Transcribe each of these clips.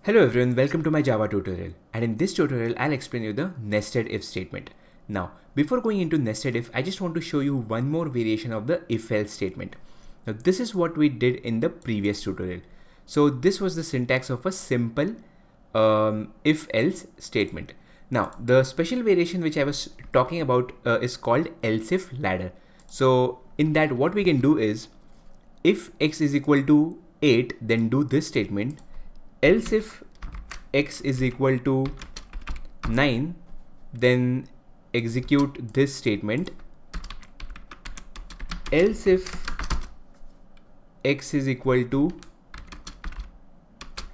Hello everyone, welcome to my Java tutorial, and in this tutorial I'll explain you the nested if statement. Now before going into nested if, I just want to show you one more variation of the if else statement. Now this is what we did in the previous tutorial. So this was the syntax of a simple if else statement. Now the special variation which I was talking about is called else if ladder. So in that what we can do is, if x is equal to 8, then do this statement. Else if x is equal to 9, then execute this statement. Else if x is equal to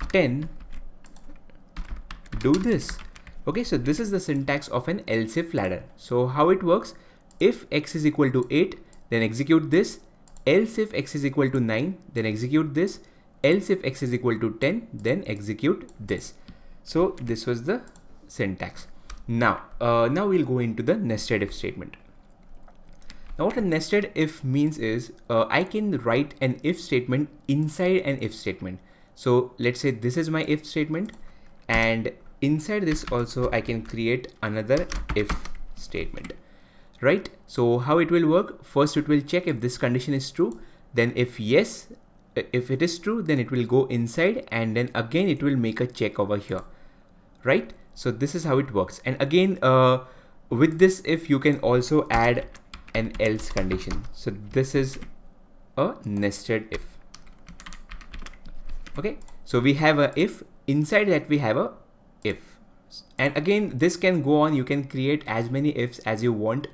10, do this. Okay, so this is the syntax of an else if ladder. So how it works: if x is equal to 8, then execute this. Else if x is equal to 9, then execute this. Else if x is equal to 10, then execute this. So this was the syntax. Now we'll go into the nested if statement. Now what a nested if means is, I can write an if statement inside an if statement. So let's say this is my if statement, and inside this also I can create another if statement, right? So how it will work: first it will check if this condition is true, then if yes, if it is true, then it will go inside, and then again it will make a check over here, right? So this is how it works. And again with this if, you can also add an else condition. So this is a nested if. Okay, so we have a if, inside that we have a if, and again this can go on. You can create as many ifs as you want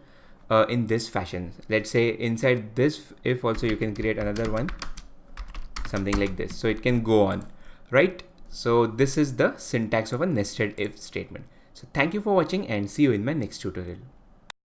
in this fashion. Let's say inside this if also you can create another one, something like this. So it can go on, right? So this is the syntax of a nested if statement. So thank you for watching, and see you in my next tutorial.